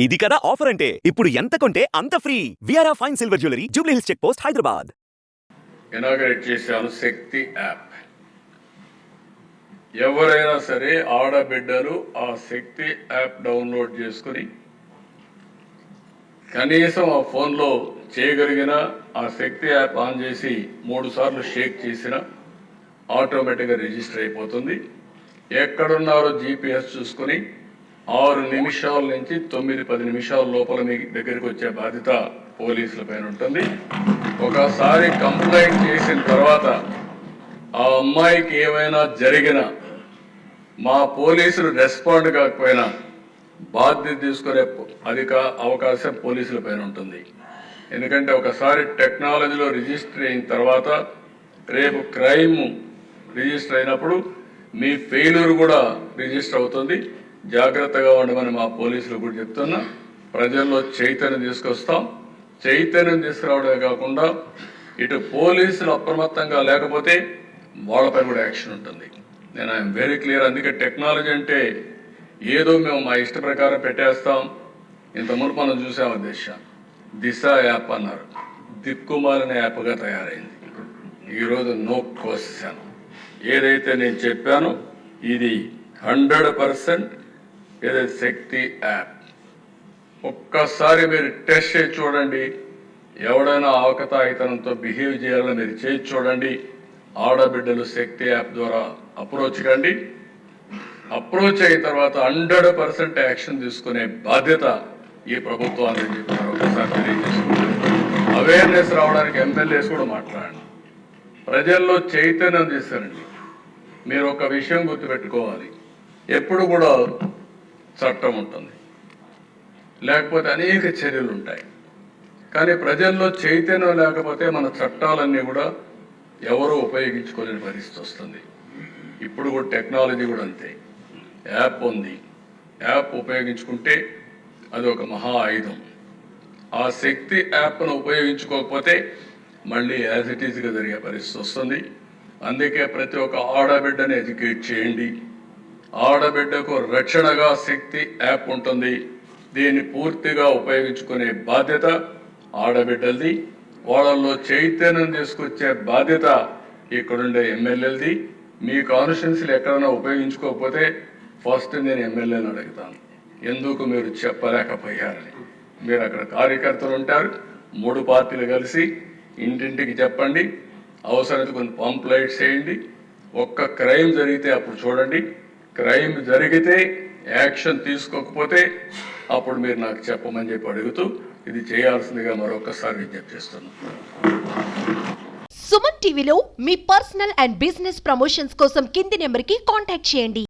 ఇది కదా ఆఫర్ అంటే ఇప్పుడు ఎంత కొంటే అంత ఫ్రీ. విఆర్ఆ fine silver jewellery, Jubilee Hills check post, Hyderabad. Inaugurate చేశాను శక్తి యాప్. ఎవరైనా సరే ఆడబిడ్డలు ఆ శక్తి యాప్ డౌన్లోడ్ చేసుకుని కనీసం ఆ ఫోన్లో చేయగలిగిన ఆ శక్తి యాప్ ఆన్ చేసి 3 సార్లు షేక్ చేసిన ఆటోమేటిక్గా రిజిస్టర్ అయిపోతుంది. ఎక్కడున్నారో జీపీఎస్ చూసుకుని 6 నిమిషాల నుంచి 9-10 నిమిషాల లోపల మీ దగ్గరికి వచ్చే బాధ్యత పోలీసుల పైన ఉంటుంది. ఒకసారి కంప్లైంట్ చేసిన తర్వాత ఆ అమ్మాయికి ఏమైనా జరిగినా మా పోలీసులు రెస్పాండ్ కాకపోయినా బాధ్యత తీసుకునే అవకాశం పోలీసుల పైన ఉంటుంది. ఎందుకంటే ఒకసారి టెక్నాలజీలో రిజిస్టర్ అయిన తర్వాత రేపు క్రైమ్ రిజిస్టర్ అయినప్పుడు మీ ఫెయిల్యూర్ కూడా రిజిస్టర్ అవుతుంది. జాగ్రత్తగా ఉండమని మా పోలీసులు కూడా చెప్తున్నా. ప్రజల్లో చైతన్యం తీసుకొస్తాం. చైతన్యం తీసుకురావడమే కాకుండా ఇటు పోలీసులు అప్రమత్తంగా లేకపోతే వాళ్ళపై కూడా యాక్షన్ ఉంటుంది. నేను ఐఎమ్ వెరీ క్లియర్. అందుకే టెక్నాలజీ అంటే ఏదో మేము మా ఇష్ట ప్రకారం పెట్టేస్తాం. ఇంతకుముందు మనం చూసాము దిశ యాప్ అన్నారు, దిక్కుమాలిన యాప్గా తయారైంది. ఈరోజు నో క్వశ్చన్, ఏదైతే నేను చెప్పానో ఇది 100% ఏదైతే శక్తి యాప్. ఒక్కసారి మీరు టెస్ట్ చేసి చూడండి. ఎవడైనా అవకతాయితనంతో బిహేవ్ చేయాలని మీరు చేసి చూడండి. ఆడబిడ్డలు శక్తి యాప్ ద్వారా అప్రోచ్ కండి. అప్రోచ్ అయిన తర్వాత 100% యాక్షన్ తీసుకునే బాధ్యత ఈ ప్రభుత్వాన్ని చెప్పారు. ఒకసారి తెలియజేసుకుంటారు. అవేర్నెస్ రావడానికి ఎమ్మెల్యేస్ కూడా మాట్లాడండి. ప్రజల్లో చైతన్యం చేస్తారండి. మీరు ఒక విషయం గుర్తుపెట్టుకోవాలి, ఎప్పుడు కూడా చట్టం ఉంటుంది, లేకపోతే అనేక చర్యలు ఉంటాయి. కానీ ప్రజల్లో చైతన్యం లేకపోతే మన చట్టాలన్నీ కూడా ఎవరూ ఉపయోగించుకోలేని పరిస్థితి వస్తుంది. ఇప్పుడు కూడా టెక్నాలజీ కూడా అంతే. యాప్ ఉంది, యాప్ ఉపయోగించుకుంటే అది ఒక మహా ఆయుధం. ఆ శక్తి యాప్ను ఉపయోగించుకోకపోతే మళ్ళీ యాజ్ ఇట్ ఈజ్గా జరిగే పరిస్థితి వస్తుంది. అందుకే ప్రతి ఒక్క ఆడబిడ్డని ఎడ్యుకేట్ చేయండి. ఆడబిడ్డకు రక్షణగా శక్తి యాప్ ఉంటుంది. దీన్ని పూర్తిగా ఉపయోగించుకునే బాధ్యత ఆడబిడ్డలది. వాళ్ళల్లో చైతన్యం తీసుకొచ్చే బాధ్యత ఇక్కడుండే ఎమ్మెల్యేలది. మీ కాన్స్టిట్యున్సీలు ఎక్కడైనా ఉపయోగించుకోకపోతే ఫస్ట్ నేను ఎమ్మెల్యేని అడుగుతాను, ఎందుకు మీరు చెప్పలేకపోయారని. మీరు అక్కడ కార్యకర్తలు ఉంటారు, 3 పార్టీలు కలిసి ఇంటింటికి చెప్పండి. అవసరమైతే కొన్ని పాంప్లైట్స్ చేయండి. ఒక్క క్రైమ్ జరిగితే అప్పుడు చూడండి. క్రైమ్ జరిగితే యాక్షన్ తీసుకోకపోతే అప్పుడు మీరు నాకు చెప్పమని చెప్పి అడుగుతూ ఇది చేయాల్సిందిగా మరొకసారి విజ్ఞప్తి చేస్తున్నాను. సుమన్ టీవీలో మీ పర్సనల్ అండ్ బిజినెస్ ప్రమోషన్స్ కోసం కింది నెంబర్కి కాంటాక్ట్ చేయండి.